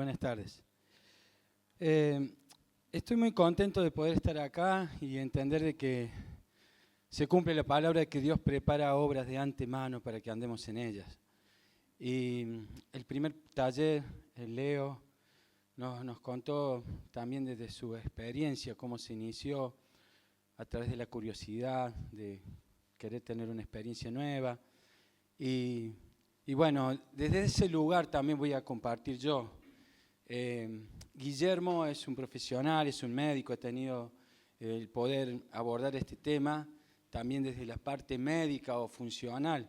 Buenas tardes. Estoy muy contento de poder estar acá y entender de que se cumple la palabra de que Dios prepara obras de antemano para que andemos en ellas. Y el primer taller, el Leo, nos contó también desde su experiencia cómo se inició a través de la curiosidad, de querer tener una experiencia nueva. Y bueno, desde ese lugar también voy a compartir yo. Guillermo es un profesional, es un médico, ha tenido el poder abordar este tema también desde la parte médica o funcional.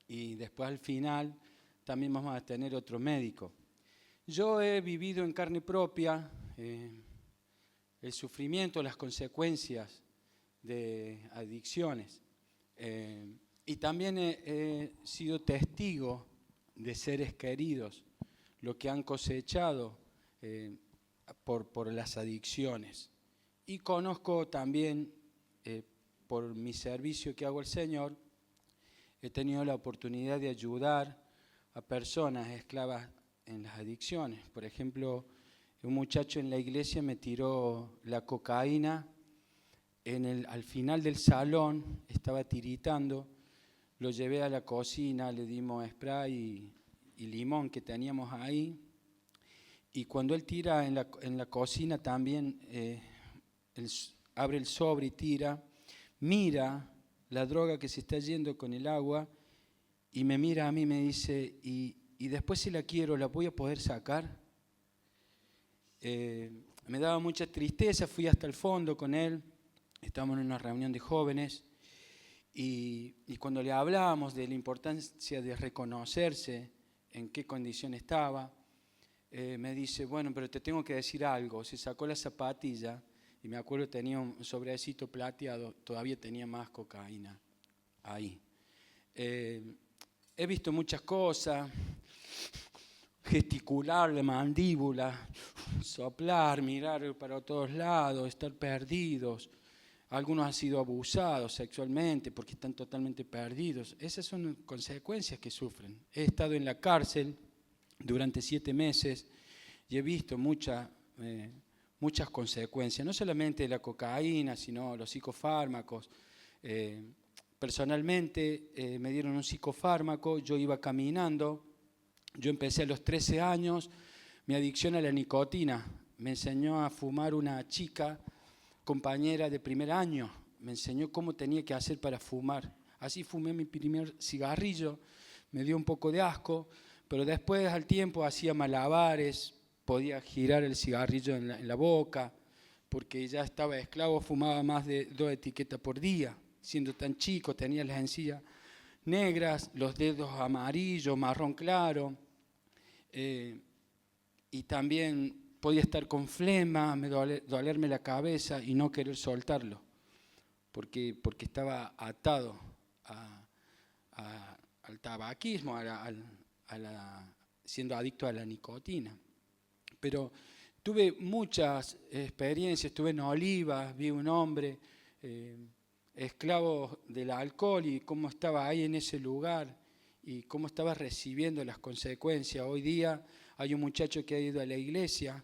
Y después al final también vamos a tener otro médico. Yo he vivido en carne propia el sufrimiento, las consecuencias de adicciones. Y también he sido testigo de seres queridos, lo que han cosechado por las adicciones. Y conozco también, por mi servicio que hago al Señor, he tenido la oportunidad de ayudar a personas esclavas en las adicciones. Por ejemplo, un muchacho en la iglesia me tiró la cocaína al final del salón, estaba tiritando. Lo llevé a la cocina, le dimos spray y limón que teníamos ahí. Y cuando él tira en la cocina también, abre el sobre y tira, mira la droga que se está yendo con el agua y me mira a mí y me dice, y después si la quiero, ¿la voy a poder sacar? Me daba mucha tristeza, fui hasta el fondo con él, estábamos en una reunión de jóvenes. Y cuando le hablábamos de la importancia de reconocerse en qué condición estaba, me dice, bueno, pero te tengo que decir algo. Se sacó la zapatilla y me acuerdo tenía un sobrecito plateado, todavía tenía más cocaína ahí. He visto muchas cosas, gesticular la mandíbula, soplar, mirar para todos lados, estar perdidos. Algunos han sido abusados sexualmente porque están totalmente perdidos. Esas son consecuencias que sufren. He estado en la cárcel durante 7 meses y he visto muchas consecuencias, no solamente de la cocaína, sino los psicofármacos. Personalmente me dieron un psicofármaco, yo iba caminando, yo empecé a los 13 años, mi adicción a la nicotina. Me enseñó a fumar una chica, compañera de primer año, me enseñó cómo tenía que hacer para fumar. Así fumé mi primer cigarrillo, me dio un poco de asco, pero después al tiempo hacía malabares, podía girar el cigarrillo en la boca, porque ya estaba esclavo, fumaba más de 2 etiquetas por día, siendo tan chico, tenía las encías negras, los dedos amarillos, marrón claro, y también podía estar con flema, dolerme la cabeza y no querer soltarlo, porque estaba atado al tabaquismo, siendo adicto a la nicotina. Pero tuve muchas experiencias, estuve en Olivas, vi un hombre esclavo del alcohol y cómo estaba ahí en ese lugar y cómo estaba recibiendo las consecuencias. Hoy día hay un muchacho que ha ido a la iglesia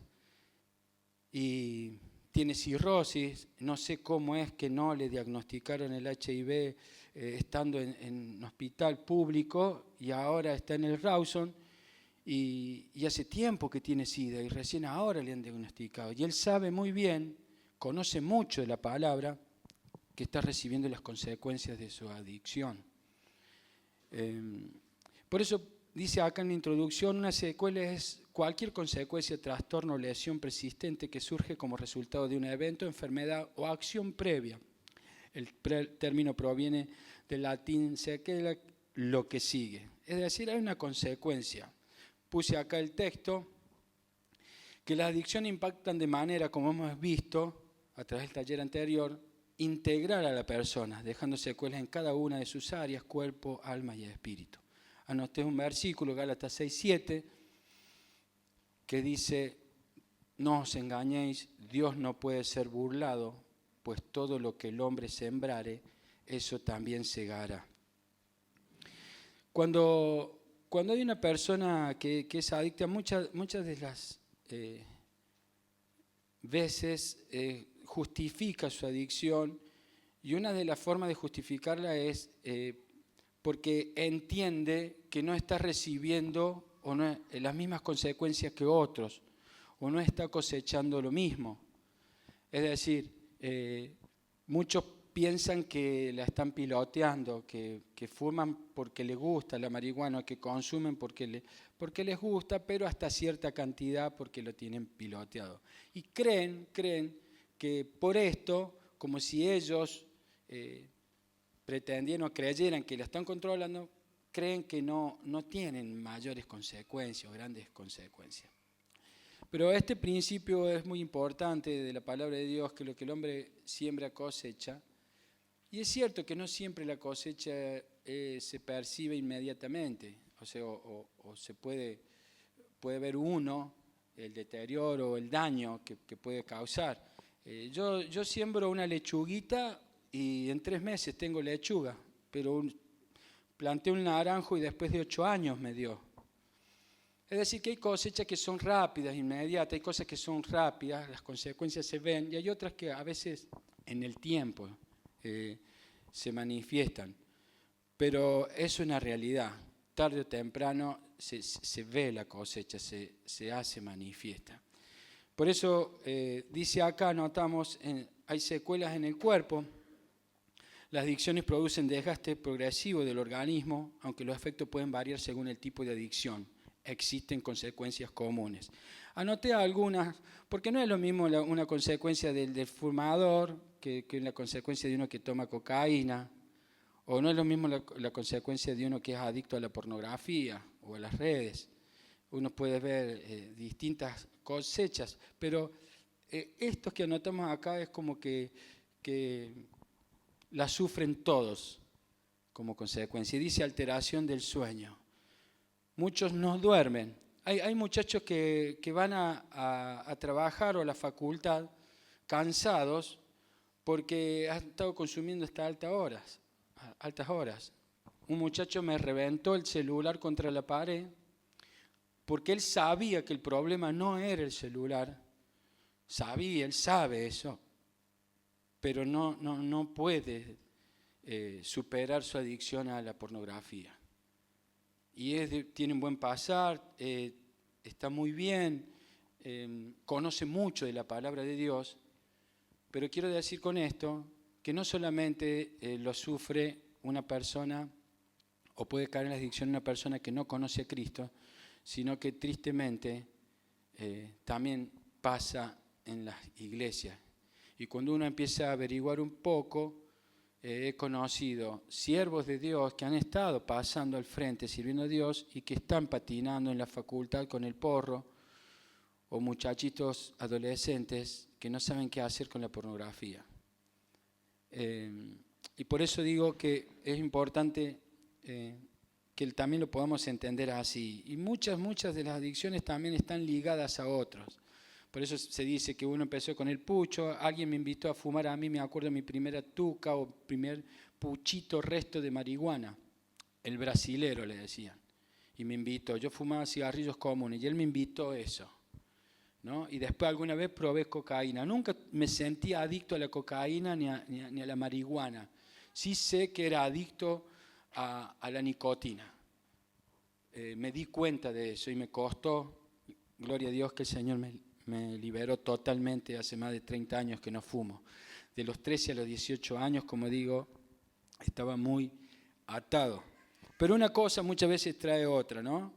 y tiene cirrosis, no sé cómo es que no le diagnosticaron el HIV estando en un hospital público y ahora está en el Rawson y hace tiempo que tiene SIDA y recién ahora le han diagnosticado. Y él sabe muy bien, conoce mucho de la palabra, que está recibiendo las consecuencias de su adicción. Por eso dice acá en la introducción, una secuela es cualquier consecuencia, trastorno o lesión persistente que surge como resultado de un evento, enfermedad o acción previa. El término proviene del latín sequela, lo que sigue. Es decir, hay una consecuencia. Puse acá el texto, que las adicciones impactan de manera, como hemos visto a través del taller anterior, integral a la persona, dejando secuelas en cada una de sus áreas, cuerpo, alma y espíritu. Anoté un versículo, Gálatas 6:7, que dice, no os engañéis, Dios no puede ser burlado, pues todo lo que el hombre sembrare, eso también segará. Cuando hay una persona que es adicta, muchas de las veces justifica su adicción, y una de las formas de justificarla es porque entiende que no está recibiendo o no, las mismas consecuencias que otros, o no está cosechando lo mismo. Es decir, muchos piensan que la están piloteando, que fuman porque les gusta la marihuana, que consumen porque les gusta, pero hasta cierta cantidad porque lo tienen piloteado. Y creen que por esto, como si ellos pretendieran o creyeran que la están controlando, creen que no tienen mayores consecuencias o grandes consecuencias. Pero este principio es muy importante de la palabra de Dios, que lo que el hombre siembra cosecha. Y es cierto que no siempre la cosecha se percibe inmediatamente, o sea, o se puede ver uno el deterioro o el daño que puede causar. Yo siembro una lechuguita y en 3 meses tengo lechuga, pero planté un naranjo y después de 8 años me dio. Es decir, que hay cosechas que son rápidas, inmediatas, hay cosas que son rápidas, las consecuencias se ven, y hay otras que a veces en el tiempo se manifiestan. Pero es una realidad, tarde o temprano se ve la cosecha, se hace manifiesta. Por eso dice acá, notamos, hay secuelas en el cuerpo. Las adicciones producen desgaste progresivo del organismo, aunque los efectos pueden variar según el tipo de adicción. Existen consecuencias comunes. Anoté algunas, porque no es lo mismo una consecuencia del fumador que la consecuencia de uno que toma cocaína, o no es lo mismo la consecuencia de uno que es adicto a la pornografía o a las redes. Uno puede ver distintas cosechas, pero estos que anotamos acá es como que la sufren todos como consecuencia. Y dice alteración del sueño. Muchos no duermen. Hay muchachos que van a trabajar o a la facultad cansados porque han estado consumiendo hasta altas horas. Un muchacho me reventó el celular contra la pared porque él sabía que el problema no era el celular. Él sabe eso, pero no puede superar su adicción a la pornografía. Y tiene un buen pasar, está muy bien, conoce mucho de la palabra de Dios, pero quiero decir con esto que no solamente lo sufre una persona, o puede caer en la adicción una persona que no conoce a Cristo, sino que tristemente también pasa en las iglesias. Y cuando uno empieza a averiguar un poco, he conocido siervos de Dios que han estado pasando al frente sirviendo a Dios y que están patinando en la facultad con el porro, o muchachitos adolescentes que no saben qué hacer con la pornografía. Y por eso digo que es importante que también lo podamos entender así. Y muchas de las adicciones también están ligadas a otros. Por eso se dice que uno empezó con el pucho, alguien me invitó a fumar a mí, me acuerdo de mi primera tuca o primer puchito resto de marihuana, el brasilero le decían, y me invitó, yo fumaba cigarrillos comunes y él me invitó a eso, ¿no? Y después alguna vez probé cocaína, nunca me sentí adicto a la cocaína ni a la marihuana, sí sé que era adicto a la nicotina, me di cuenta de eso y me costó, gloria a Dios que el Señor me liberó totalmente, hace más de 30 años que no fumo. De los 13 a los 18 años, como digo, estaba muy atado. Pero una cosa muchas veces trae otra, ¿no?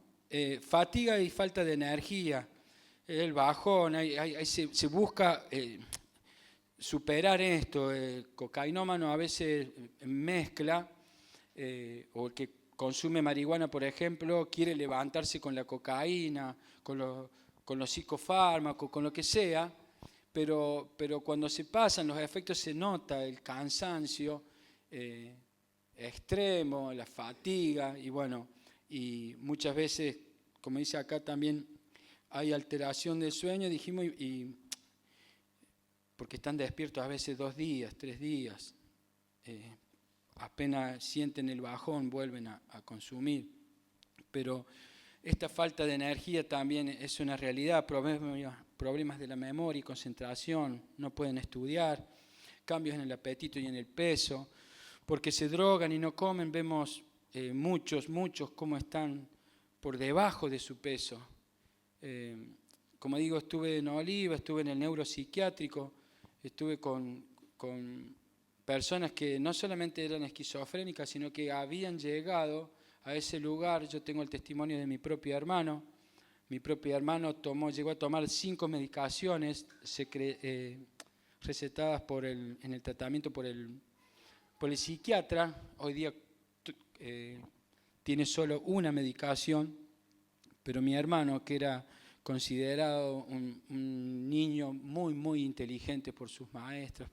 Fatiga y falta de energía, el bajón, se busca superar esto. El cocainómano a veces mezcla, o el que consume marihuana, por ejemplo, quiere levantarse con la cocaína, con los psicofármacos, con lo que sea, pero cuando se pasan los efectos se nota el cansancio extremo, la fatiga, y muchas veces, como dice acá también, hay alteración del sueño, dijimos, porque están despiertos a veces 2 días, 3 días, apenas sienten el bajón vuelven a consumir, pero Esta falta de energía también es una realidad, problemas de la memoria y concentración, no pueden estudiar, cambios en el apetito y en el peso, porque se drogan y no comen. Vemos muchos cómo están por debajo de su peso. Como digo, estuve en Oliva, estuve en el neuropsiquiátrico, estuve con personas que no solamente eran esquizofrénicas, sino que habían llegado a ese lugar. Yo tengo el testimonio de mi propio hermano. Mi propio hermano llegó a tomar 5 medicaciones recetadas en el tratamiento por el psiquiatra. Hoy día tiene solo una medicación, pero mi hermano, que era considerado un niño muy inteligente por sus maestros,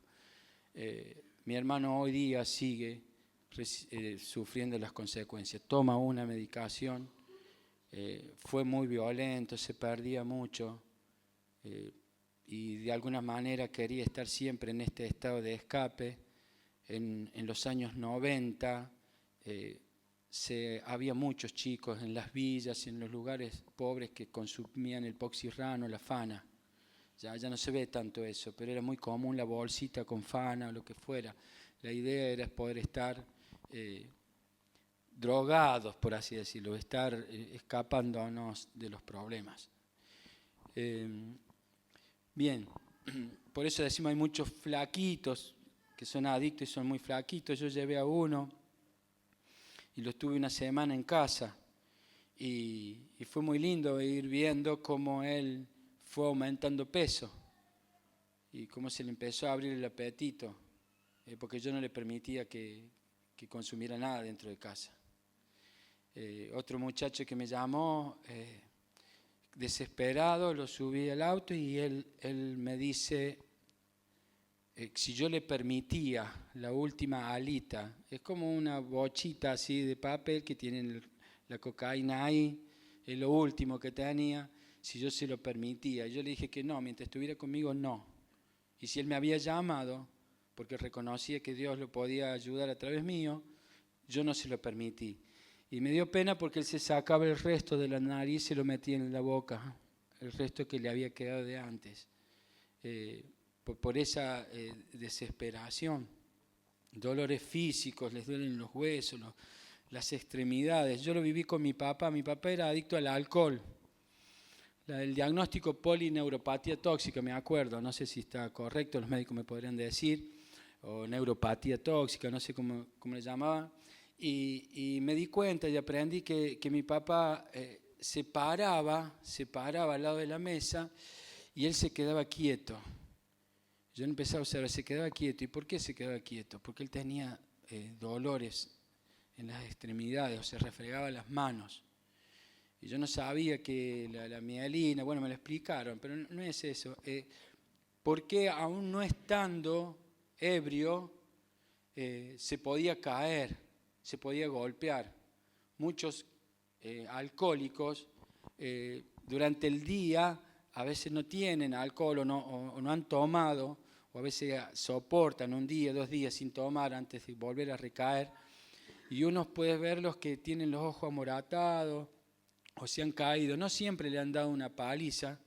mi hermano hoy día sigue sufriendo las consecuencias. Toma una medicación, fue muy violento, se perdía mucho y de alguna manera quería estar siempre en este estado de escape. En los años 90 había muchos chicos en las villas y en los lugares pobres que consumían el poxirrano, la fana. Ya no se ve tanto eso, pero era muy común la bolsita con fana o lo que fuera. La idea era poder estar drogados, por así decirlo, estar escapándonos de los problemas. Bien, por eso decimos hay muchos flaquitos que son adictos y son muy flaquitos. Yo llevé a uno y lo estuve una semana en casa y fue muy lindo ir viendo cómo él fue aumentando peso y cómo se le empezó a abrir el apetito, porque yo no le permitía que consumiera nada dentro de casa. Otro muchacho que me llamó, desesperado, lo subí al auto y él me dice si yo le permitía la última alita. Es como una bochita así de papel que tiene la cocaína ahí, es lo último que tenía, si yo se lo permitía. Yo le dije que no, mientras estuviera conmigo no. Y si él me había llamado, porque reconocía que Dios lo podía ayudar a través mío, yo no se lo permití. Y me dio pena porque él se sacaba el resto de la nariz y se lo metía en la boca, el resto que le había quedado de antes. Por esa desesperación. Dolores físicos, les duelen los huesos, las extremidades. Yo lo viví con mi papá era adicto al alcohol. El diagnóstico polineuropatía tóxica, me acuerdo, no sé si está correcto, los médicos me podrían decir, o neuropatía tóxica, no sé cómo le llamaban, y me di cuenta y aprendí que mi papá se paraba al lado de la mesa y él se quedaba quieto. Yo empecé a observar, se quedaba quieto. ¿Y por qué se quedaba quieto? Porque él tenía dolores en las extremidades, o se refregaba las manos. Y yo no sabía que la mielina, bueno, me lo explicaron, pero no es eso. ¿Por qué aún no estando ebrio se podía caer, se podía golpear? Muchos alcohólicos durante el día a veces no tienen alcohol o no han tomado, o a veces soportan un día, 2 días sin tomar antes de volver a recaer. Y uno puede verlos que tienen los ojos amoratados o se han caído. No siempre le han dado una paliza,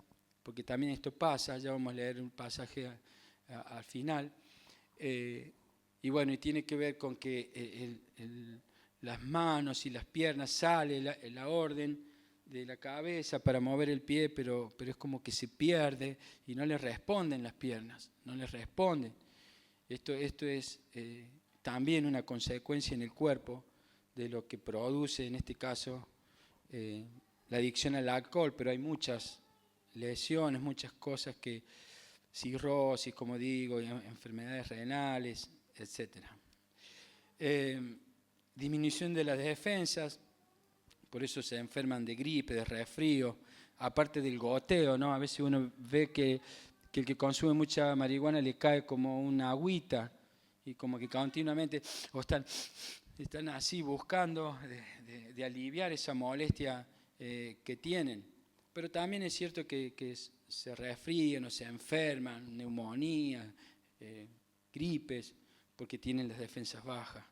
porque también esto pasa, ya vamos a leer un pasaje al final. Y bueno, y tiene que ver con que las manos y las piernas sale la orden de la cabeza para mover el pie, pero es como que se pierde y no le responden las piernas, no le responden. Esto es también una consecuencia en el cuerpo de lo que produce, en este caso, la adicción al alcohol, pero hay muchas lesiones, muchas cosas que, cirrosis, como digo, enfermedades renales, etc. Disminución de las defensas, por eso se enferman de gripe, de resfrío, aparte del goteo, ¿no? A veces uno ve que el que consume mucha marihuana le cae como una agüita y como que continuamente o están así buscando de aliviar esa molestia que tienen. Pero también es cierto que se resfrían o se enferman, neumonía, gripes, porque tienen las defensas bajas.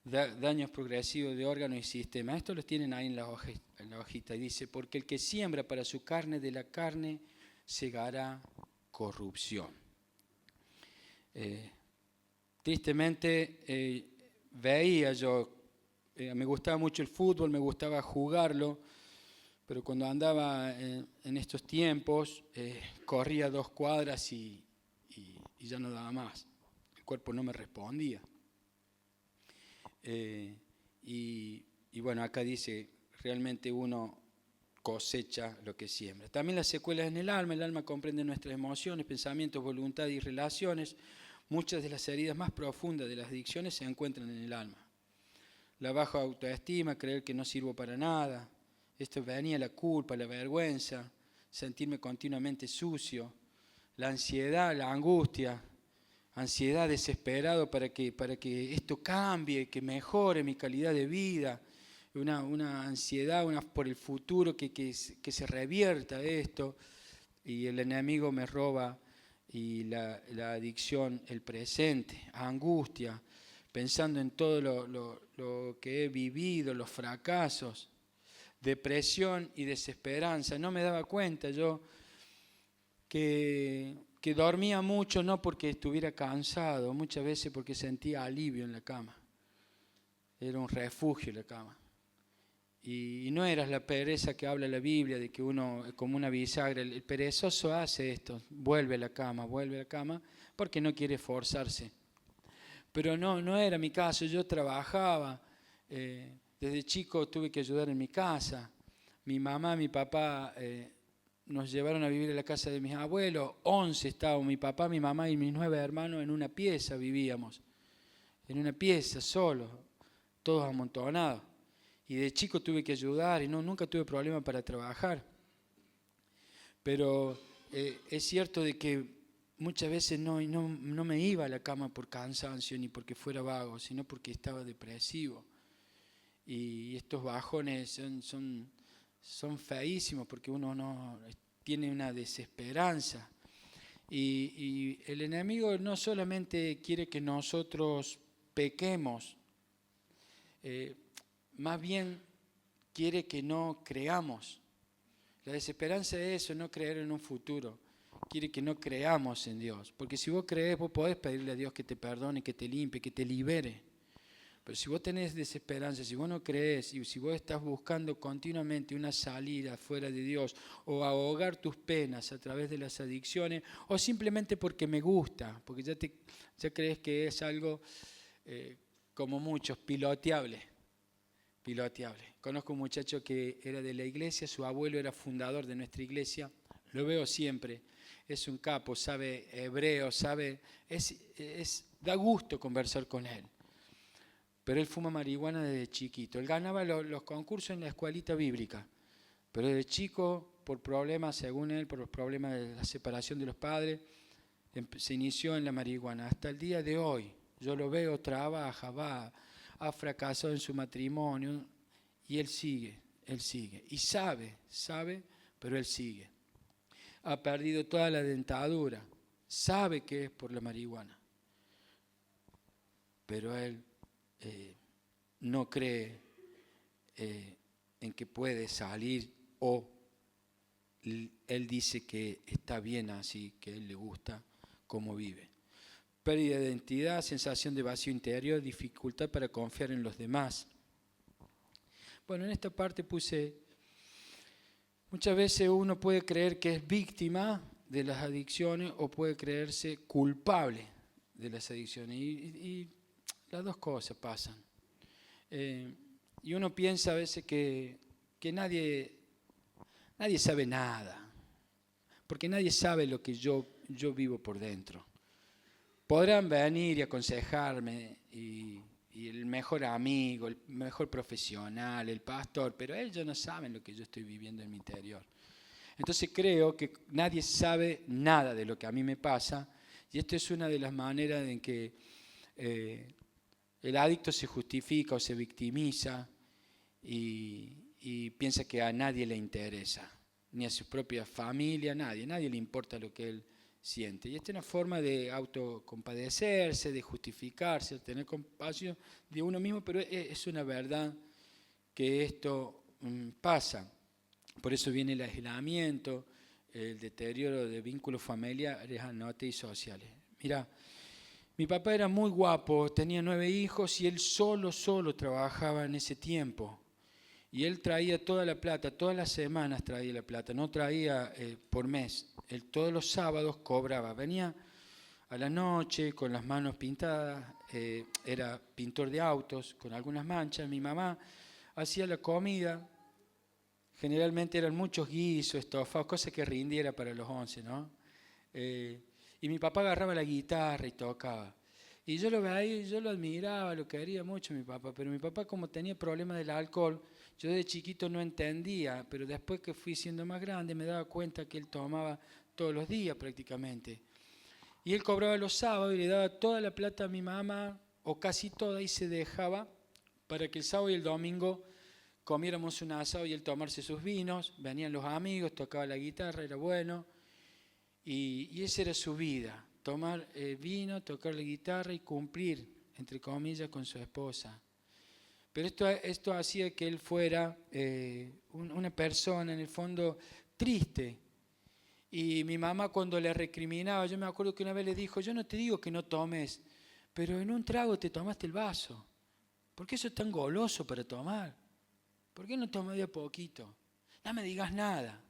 daños progresivos de órganos y sistemas. Esto los tienen ahí en la hojita. Y dice, porque el que siembra para su carne, de la carne segará corrupción. Tristemente veía yo, me gustaba mucho el fútbol, me gustaba jugarlo, pero cuando andaba en estos tiempos, corría 2 cuadras y ya no daba más. El cuerpo no me respondía. Y bueno, acá dice, realmente uno cosecha lo que siembra. También las secuelas en el alma comprende nuestras emociones, pensamientos, voluntad y relaciones. Muchas de las heridas más profundas de las adicciones se encuentran en el alma. La baja autoestima, creer que no sirvo para nada. Esto venía la culpa, la vergüenza, sentirme continuamente sucio, la ansiedad, la angustia, ansiedad desesperado para que esto cambie, que mejore mi calidad de vida, una ansiedad por el futuro, que se revierta esto, y el enemigo me roba, y la adicción, el presente, angustia, pensando en todo lo que he vivido, los fracasos, depresión y desesperanza. No me daba cuenta yo que dormía mucho, no porque estuviera cansado, muchas veces porque sentía alivio en la cama. Era un refugio la cama. Y no era la pereza que habla la Biblia, de que uno, como una bisagra, el perezoso hace esto, vuelve a la cama, porque no quiere esforzarse. Pero no era mi caso, yo trabajaba, desde chico tuve que ayudar en mi casa. Mi mamá, mi papá nos llevaron a vivir en la casa de mis abuelos, 11 estábamos, mi papá, mi mamá y mis 9 hermanos en una pieza vivíamos, en una pieza solos, todos amontonados. Y de chico tuve que ayudar y nunca tuve problema para trabajar. Pero es cierto de que muchas veces no me iba a la cama por cansancio ni porque fuera vago, sino porque estaba depresivo. Y estos bajones son feísimos porque uno no tiene una desesperanza. Y el enemigo no solamente quiere que nosotros pequemos, más bien quiere que no creamos. La desesperanza es eso, no creer en un futuro. Quiere que no creamos en Dios. Porque si vos crees, vos podés pedirle a Dios que te perdone, que te limpie, que te libere. Pero si vos tenés desesperanza, si vos no crees y si vos estás buscando continuamente una salida fuera de Dios o ahogar tus penas a través de las adicciones o simplemente porque me gusta, porque ya crees que es algo como muchos, piloteable. Conozco un muchacho que era de la iglesia, su abuelo era fundador de nuestra iglesia, lo veo siempre, es un capo, sabe hebreo, da gusto conversar con él. Pero él fuma marihuana desde chiquito. Él ganaba los concursos en la escuelita bíblica, pero desde chico, por problemas, según él, por los problemas de la separación de los padres, se inició en la marihuana. Hasta el día de hoy, yo lo veo, trabaja, ha fracasado en su matrimonio, y él sigue, y sabe, pero él sigue. Ha perdido toda la dentadura, sabe que es por la marihuana, pero él no cree en que puede salir, o él dice que está bien así, que a él le gusta cómo vive. Pérdida de identidad, sensación de vacío interior, dificultad para confiar en los demás. Bueno, en esta parte puse, muchas veces uno puede creer que es víctima de las adicciones o puede creerse culpable de las adicciones. Y las dos cosas pasan. Y uno piensa a veces que nadie sabe nada, porque nadie sabe lo que yo vivo por dentro. Podrán venir y aconsejarme, y el mejor amigo, el mejor profesional, el pastor, pero ellos no saben lo que yo estoy viviendo en mi interior. Entonces creo que nadie sabe nada de lo que a mí me pasa, y esto es una de las maneras en que el adicto se justifica o se victimiza y piensa que a nadie le interesa, ni a su propia familia, a nadie le importa lo que él siente. Y esta es una forma de autocompadecerse, de justificarse, de tener compasión de uno mismo, pero es una verdad que esto pasa. Por eso viene el aislamiento, el deterioro de vínculos familiares, y sociales. Mira, mi papá era muy guapo, tenía 9 hijos y él solo trabajaba en ese tiempo. Y él traía toda la plata, todas las semanas traía la plata, no traía por mes. Él todos los sábados cobraba, venía a la noche con las manos pintadas, era pintor de autos con algunas manchas. Mi mamá hacía la comida, generalmente eran muchos guisos, estofados, cosas que rindiera para los 11, ¿no? Y mi papá agarraba la guitarra y tocaba. Y yo lo veía, yo lo admiraba, lo quería mucho mi papá, pero mi papá como tenía problemas del alcohol, yo de chiquito no entendía, pero después que fui siendo más grande me daba cuenta que él tomaba todos los días prácticamente. Y él cobraba los sábados y le daba toda la plata a mi mamá, o casi toda, y se dejaba para que el sábado y el domingo comiéramos un asado y él tomarse sus vinos, venían los amigos, tocaba la guitarra, era bueno, y esa era su vida, tomar vino, tocar la guitarra y cumplir, entre comillas, con su esposa. Pero esto hacía que él fuera una persona, en el fondo, triste. Y mi mamá cuando le recriminaba, yo me acuerdo que una vez le dijo, yo no te digo que no tomes, pero en un trago te tomaste el vaso. ¿Por qué sos tan goloso para tomar? ¿Por qué no tomas de a poquito? No me digas nada.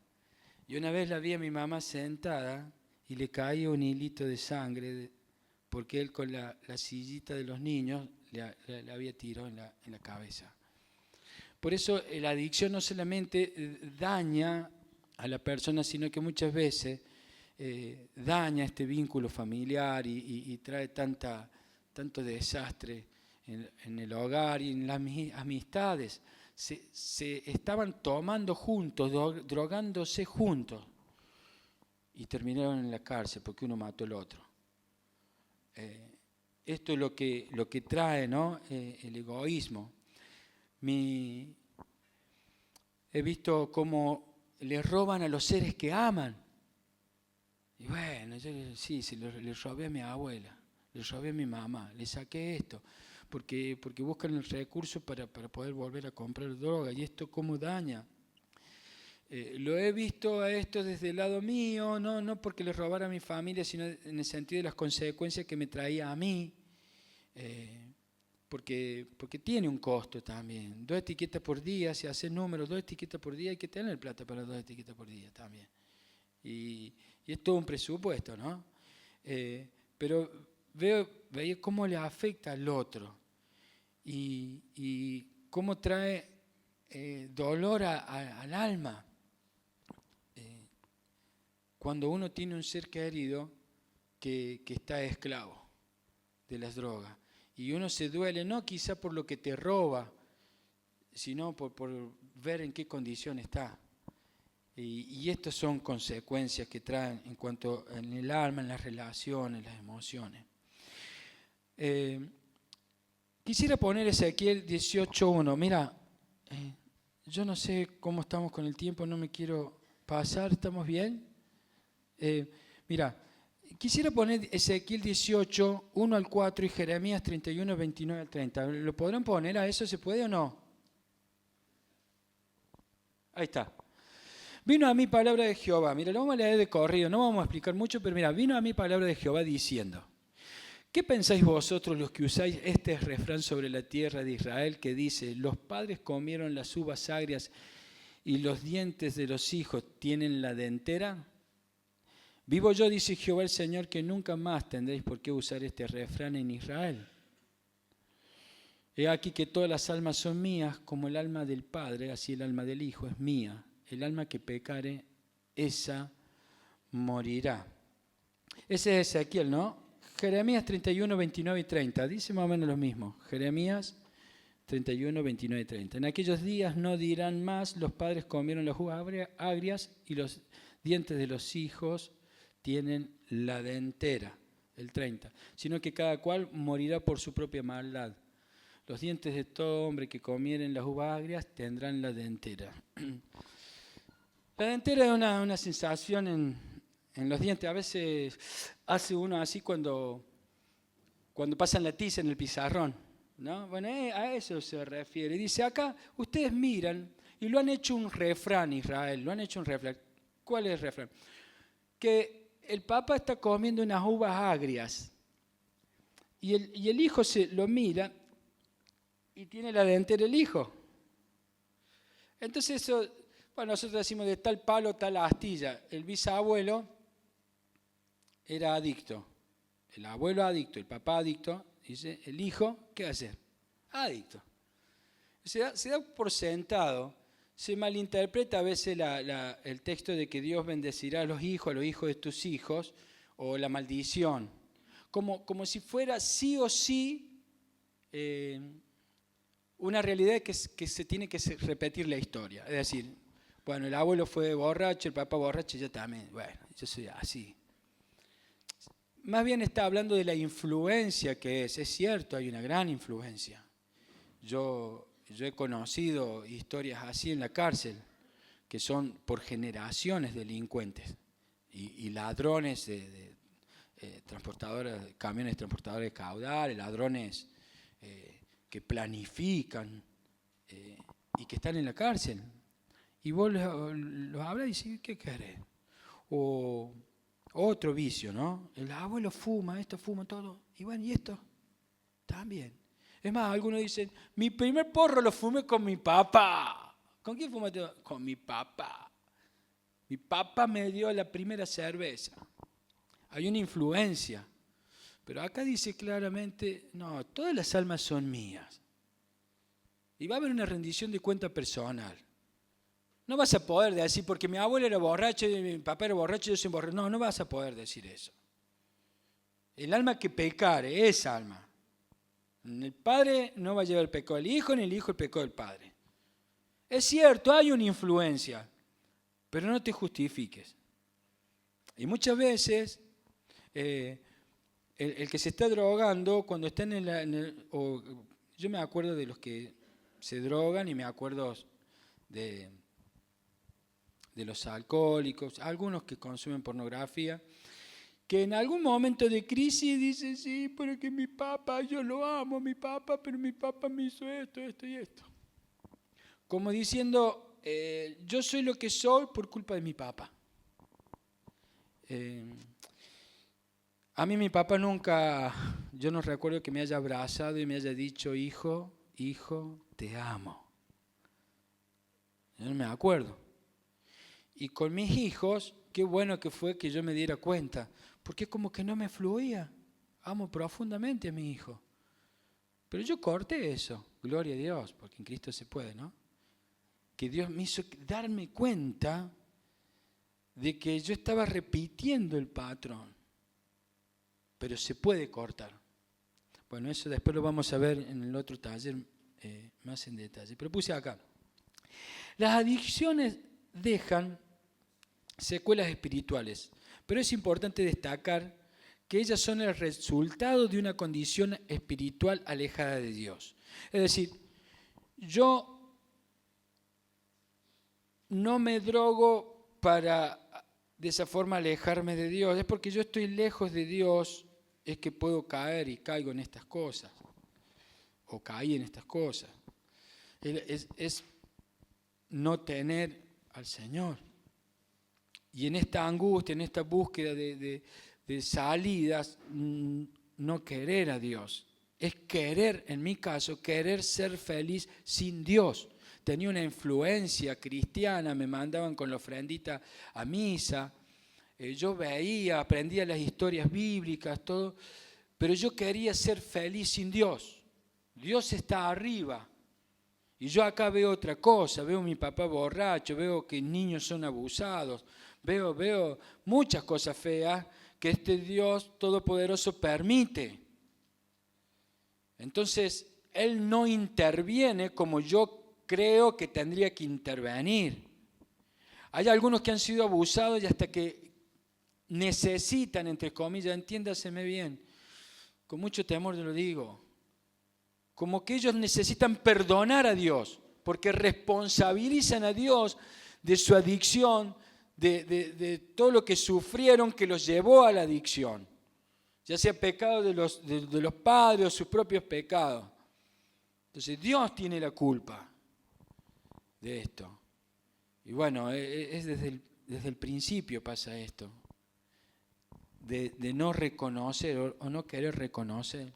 Y una vez la vi a mi mamá sentada y le caía un hilito de sangre porque él con la sillita de los niños le había tirado en la cabeza. Por eso la adicción no solamente daña a la persona, sino que muchas veces daña este vínculo familiar y trae tanto desastre en el hogar y en las amistades. Se estaban tomando juntos, drogándose juntos y terminaron en la cárcel porque uno mató al otro. Esto es lo que trae, ¿no? El egoísmo. He visto cómo le roban a los seres que aman. Y bueno, yo sí, le robé a mi abuela, le robé a mi mamá, le saqué esto, porque buscan el recurso para poder volver a comprar droga. ¿Y esto cómo daña? Lo he visto a esto desde el lado mío, no porque le robara a mi familia, sino en el sentido de las consecuencias que me traía a mí, porque tiene un costo también. 2 etiquetas por día, si hace números, 2 etiquetas por día, hay que tener plata para 2 etiquetas por día también. Y es todo un presupuesto, ¿no? Pero veía cómo le afecta al otro y cómo trae dolor al alma. Cuando uno tiene un ser querido que está esclavo de las drogas y uno se duele, no quizá por lo que te roba, sino por ver en qué condición está. Y estas son consecuencias que traen en cuanto en el alma, en las relaciones, las emociones. Quisiera poner Ezequiel 18:1. Mira, yo no sé cómo estamos con el tiempo, no me quiero pasar, ¿estamos bien? Mira, quisiera poner Ezequiel 18, 1 al 4 y Jeremías 31, 29 al 30. ¿Lo podrán poner a eso? ¿Se puede o no? Ahí está. Vino a mí palabra de Jehová. Mira, lo vamos a leer de corrido, no vamos a explicar mucho, pero mira, vino a mí palabra de Jehová diciendo: ¿qué pensáis vosotros los que usáis este refrán sobre la tierra de Israel que dice: los padres comieron las uvas agrias y los dientes de los hijos tienen la dentera? Vivo yo, dice Jehová el Señor, que nunca más tendréis por qué usar este refrán en Israel. He aquí que todas las almas son mías, como el alma del Padre, así el alma del Hijo es mía. El alma que pecare, esa morirá. Ese es Ezequiel, ¿no? Jeremías 31, 29 y 30. Dice más o menos lo mismo. Jeremías 31, 29 y 30. En aquellos días no dirán más: los padres comieron las uvas agrias y los dientes de los hijos tienen la dentera. El 30. Sino que cada cual morirá por su propia maldad. Los dientes de todo hombre que comieren las uvas agrias tendrán la dentera. La dentera es una sensación en los dientes. A veces hace uno así cuando pasan la tiza en el pizarrón, ¿no? Bueno, a eso se refiere. Dice acá, ustedes miran, y lo han hecho un refrán, Israel, lo han hecho un refrán. ¿Cuál es el refrán? Que el papá está comiendo unas uvas agrias, y el hijo se lo mira, y tiene la dentera el hijo. Entonces eso, bueno, nosotros decimos de tal palo, tal astilla. El bisabuelo era adicto. El abuelo adicto, el papá adicto, dice, el hijo, ¿qué hace? Adicto. Se da por sentado, se malinterpreta a veces el texto de que Dios bendecirá a los hijos de tus hijos, o la maldición, como si fuera sí o sí una realidad que se tiene que repetir la historia. Es decir, bueno, el abuelo fue borracho, el papá borracho, yo también, bueno, yo soy así. Más bien está hablando de la influencia que es cierto, hay una gran influencia. Yo he conocido historias así en la cárcel, que son por generaciones delincuentes y ladrones de transportadores, camiones transportadores de caudales, ladrones que planifican y que están en la cárcel. Y vos los hablas y decís, ¿qué querés? O otro vicio, ¿no? El abuelo fuma, esto fuma todo. Y bueno, ¿y esto? También. Es más, algunos dicen, mi primer porro lo fumé con mi papá. ¿Con quién fumaste? Con mi papá. Mi papá me dio la primera cerveza. Hay una influencia. Pero acá dice claramente, no, todas las almas son mías. Y va a haber una rendición de cuenta personal. No vas a poder decir, porque mi abuelo era borracho, mi papá era borracho, yo soy borracho. No, no vas a poder decir eso. El alma que pecare, esa alma. El padre no va a llevar el pecado del hijo, ni el hijo el pecado del padre. Es cierto, hay una influencia, pero no te justifiques. Y muchas veces, el que se está drogando, cuando está yo me acuerdo de los que se drogan y me acuerdo de los alcohólicos, algunos que consumen pornografía, que en algún momento de crisis dicen, sí, pero que mi papá, yo lo amo, mi papá, pero mi papá me hizo esto, esto y esto. Como diciendo, yo soy lo que soy por culpa de mi papá. A mí mi papá nunca, yo no recuerdo que me haya abrazado y me haya dicho, hijo, te amo. Yo no me acuerdo. Y con mis hijos, qué bueno que fue que yo me diera cuenta, porque como que no me fluía. Amo profundamente a mi hijo. Pero yo corté eso, gloria a Dios, porque en Cristo se puede, ¿no? Que Dios me hizo darme cuenta de que yo estaba repitiendo el patrón. Pero se puede cortar. Bueno, eso después lo vamos a ver en el otro taller más en detalle. Pero puse acá. Las adicciones dejan secuelas espirituales, pero es importante destacar que ellas son el resultado de una condición espiritual alejada de Dios. Es decir, yo no me drogo para de esa forma alejarme de Dios, es porque yo estoy lejos de Dios, es que puedo caer y caigo en estas cosas, o caí en estas cosas. Es no tener al Señor. Y en esta angustia, en esta búsqueda de salidas, no querer a Dios. Es querer, en mi caso, querer ser feliz sin Dios. Tenía una influencia cristiana, me mandaban con la ofrendita a misa. Yo veía, aprendía las historias bíblicas, todo. Pero yo quería ser feliz sin Dios. Dios está arriba. Y yo acá veo otra cosa, veo a mi papá borracho, veo que niños son abusados, veo muchas cosas feas que este Dios todopoderoso permite. Entonces, Él no interviene como yo creo que tendría que intervenir. Hay algunos que han sido abusados y hasta que necesitan, entre comillas, entiéndaseme bien, con mucho temor lo digo, como que ellos necesitan perdonar a Dios, porque responsabilizan a Dios de su adicción, de todo lo que sufrieron que los llevó a la adicción, ya sea pecado de los padres o sus propios pecados. Entonces Dios tiene la culpa de esto. Y bueno, es desde el principio pasa esto, de no reconocer o no querer reconocer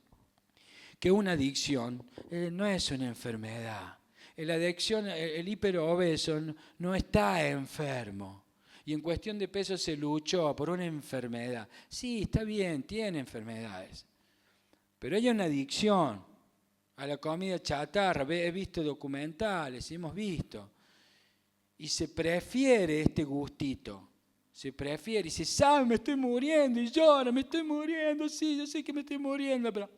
que una adicción no es una enfermedad. La adicción, el hiperobeso no está enfermo. Y en cuestión de peso se luchó por una enfermedad. Sí, está bien, tiene enfermedades. Pero hay una adicción a la comida chatarra. He visto documentales, hemos visto. Y se prefiere este gustito. Se prefiere y se sabe, me estoy muriendo y llora, me estoy muriendo, sí, yo sé que me estoy muriendo, pero...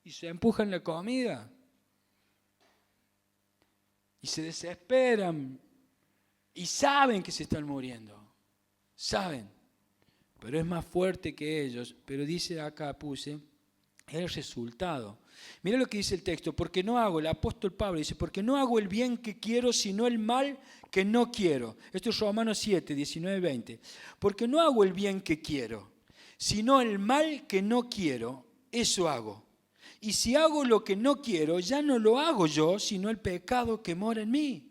Y se empujan la comida. Y se desesperan. Y saben que se están muriendo. Saben. Pero es más fuerte que ellos. Pero dice acá, puse, el resultado. Mira lo que dice el texto. Porque no hago, el apóstol Pablo dice, porque no hago el bien que quiero, sino el mal que no quiero. Esto es Romanos 7, 19, 20. Porque no hago el bien que quiero, sino el mal que no quiero, eso hago. Y si hago lo que no quiero, ya no lo hago yo, sino el pecado que mora en mí.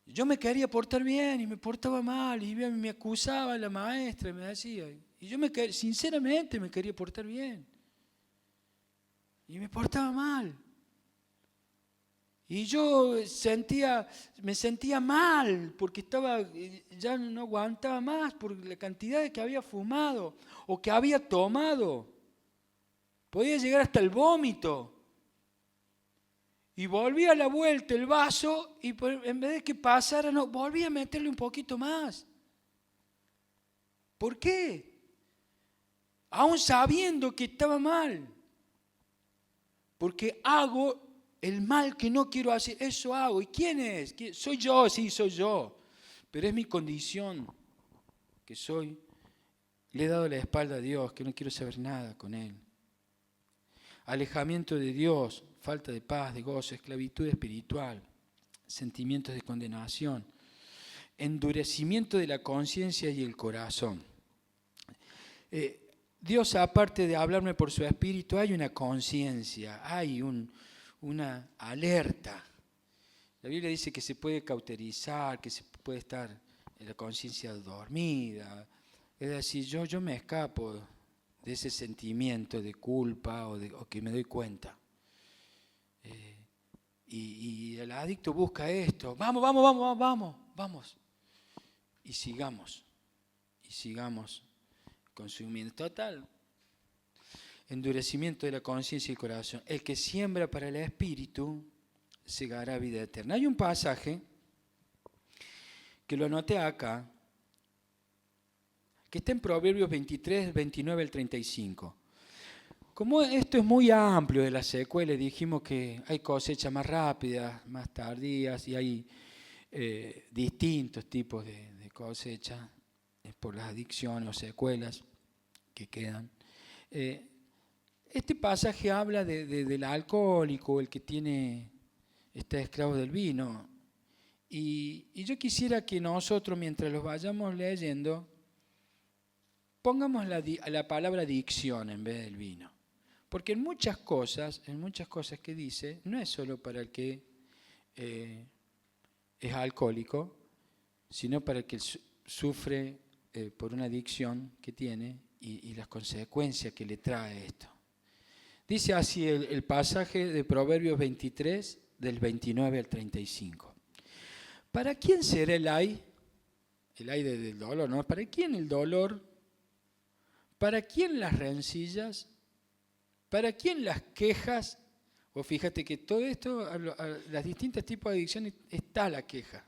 Yo me quería portar bien y me portaba mal y me acusaba la maestra y me decía. Y yo sinceramente me quería portar bien. Y me portaba mal. Y yo me sentía mal porque ya no aguantaba más por la cantidad de que había fumado o que había tomado. Podía llegar hasta el vómito. Y volvía a la vuelta el vaso y en vez de que pasara, no, volvía a meterle un poquito más. ¿Por qué? Aún sabiendo que estaba mal. Porque hago el mal que no quiero hacer, eso hago. ¿Y quién es? ¿Soy yo? Sí, soy yo. Pero es mi condición que soy. Le he dado la espalda a Dios, que no quiero saber nada con Él. Alejamiento de Dios, falta de paz, de gozo, esclavitud espiritual, sentimientos de condenación, endurecimiento de la conciencia y el corazón. Dios, aparte de hablarme por su espíritu, hay una conciencia, hay una alerta. La Biblia dice que se puede cauterizar, que se puede estar en la conciencia dormida. Es decir, yo me escapo de ese sentimiento de culpa o que me doy cuenta. Y el adicto busca esto. Vamos. Y sigamos consumiendo. Total. Endurecimiento de la conciencia y el corazón. El que siembra para el espíritu segará vida eterna. Hay un pasaje que lo anoté acá, que está en Proverbios 23, 29 al 35. Como esto es muy amplio de la secuela, dijimos que hay cosechas más rápidas, más tardías y hay distintos tipos de cosechas por las adicciones o secuelas que quedan. Este pasaje habla del alcohólico, el que está esclavo del vino. Y yo quisiera que nosotros, mientras los vayamos leyendo, pongamos la palabra adicción en vez del vino. Porque en muchas cosas que dice, no es solo para el que es alcohólico, sino para el que sufre por una adicción que tiene y las consecuencias que le trae esto. Dice así el pasaje de Proverbios 23, del 29 al 35. ¿Para quién será el ay? El ay del dolor, ¿no? ¿Para quién el dolor? ¿Para quién las rencillas? ¿Para quién las quejas? O fíjate que todo esto, a las distintos tipos de adicciones, está la queja.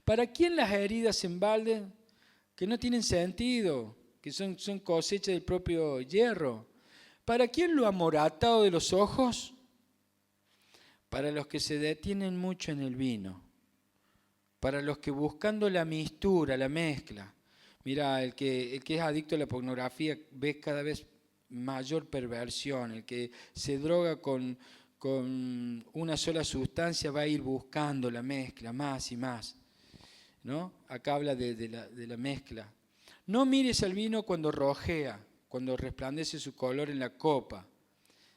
¿Para quién las heridas en balde que no tienen sentido, que son cosecha del propio hierro? ¿Para quién lo amoratado de los ojos? Para los que se detienen mucho en el vino. Para los que buscando la mistura, la mezcla. Mira, el que es adicto a la pornografía ve cada vez mayor perversión. El que se droga con una sola sustancia va a ir buscando la mezcla más y más. ¿no? Acá habla de la mezcla. No mires al vino cuando rojea, cuando resplandece su color en la copa.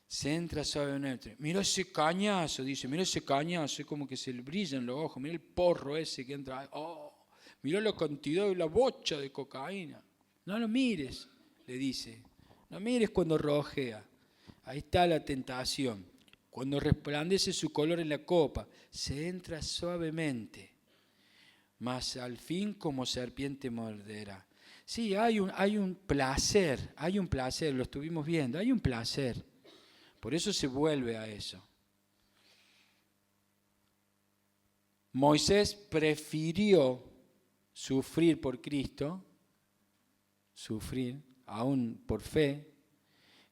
Se entra suavemente. Mira ese cañazo, dice, mira ese cañazo, es como que se le brillan los ojos, mira el porro ese que entra. Oh, mira la cantidad de la bocha de cocaína. No lo mires, le dice. No mires cuando rojea. Ahí está la tentación. Cuando resplandece su color en la copa, se entra suavemente, mas al fin como serpiente morderá. Sí, hay un placer, lo estuvimos viendo, hay un placer. Por eso se vuelve a eso. Moisés prefirió sufrir por Cristo, sufrir aún por fe,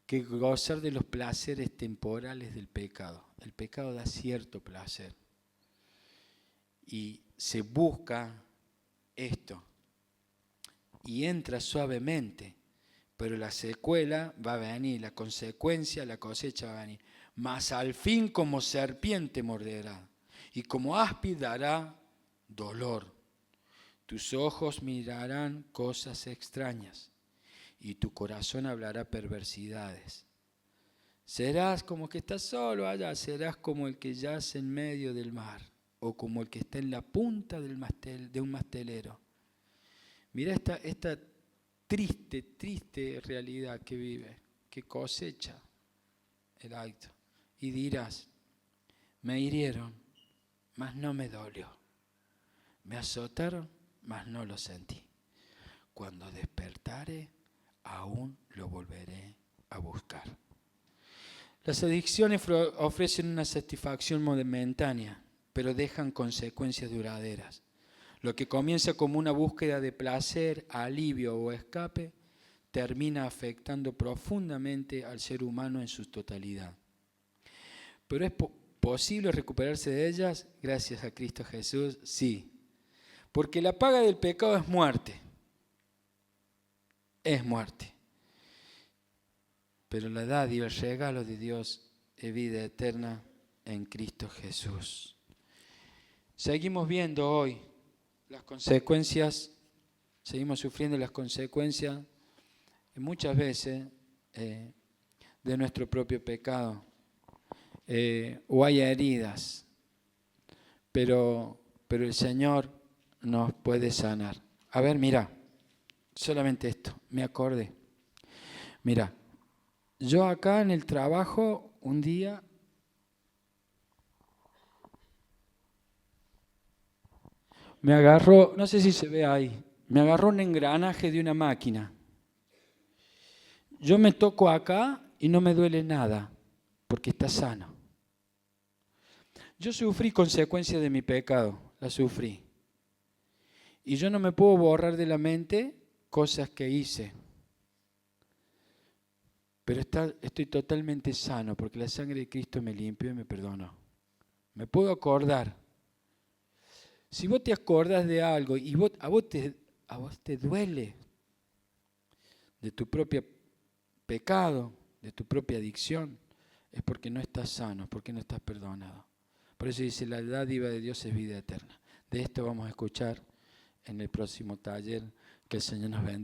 que gozar de los placeres temporales del pecado. El pecado da cierto placer. Y se busca esto. Y entra suavemente. Pero la secuela va a venir, la consecuencia, la cosecha va a venir. Mas al fin como serpiente morderá, y como áspid dará dolor. Tus ojos mirarán cosas extrañas, y tu corazón hablará perversidades. Serás como que estás solo allá, serás como el que yace en medio del mar, o como el que está en la punta de un mastelero. Mira esta triste realidad que vive, que cosecha el acto. Y dirás, me hirieron, mas no me dolió. Me azotaron, mas no lo sentí. Cuando despertare, aún lo volveré a buscar. Las adicciones ofrecen una satisfacción momentánea, pero dejan consecuencias duraderas. Lo que comienza como una búsqueda de placer, alivio o escape, termina afectando profundamente al ser humano en su totalidad. ¿Pero es posible recuperarse de ellas gracias a Cristo Jesús? Sí. Porque la paga del pecado es muerte. Es muerte. Pero la dádiva, el regalo de Dios es vida eterna en Cristo Jesús. Seguimos viendo hoy las consecuencias, seguimos sufriendo las consecuencias muchas veces de nuestro propio pecado. O hay heridas, pero el Señor nos puede sanar. A ver, mira, solamente esto, me acordé. Mira, yo acá en el trabajo un día me agarró, no sé si se ve ahí, me agarró un engranaje de una máquina. Yo me toco acá y no me duele nada, porque está sano. Yo sufrí consecuencias de mi pecado, la sufrí. Y yo no me puedo borrar de la mente cosas que hice. Pero estoy totalmente sano, porque la sangre de Cristo me limpió y me perdonó. Me puedo acordar. Si vos te acordás de algo y a vos te duele de tu propio pecado, de tu propia adicción, es porque no estás sano, porque no estás perdonado. Por eso dice, la dádiva de Dios es vida eterna. De esto vamos a escuchar en el próximo taller. Que el Señor nos bendiga.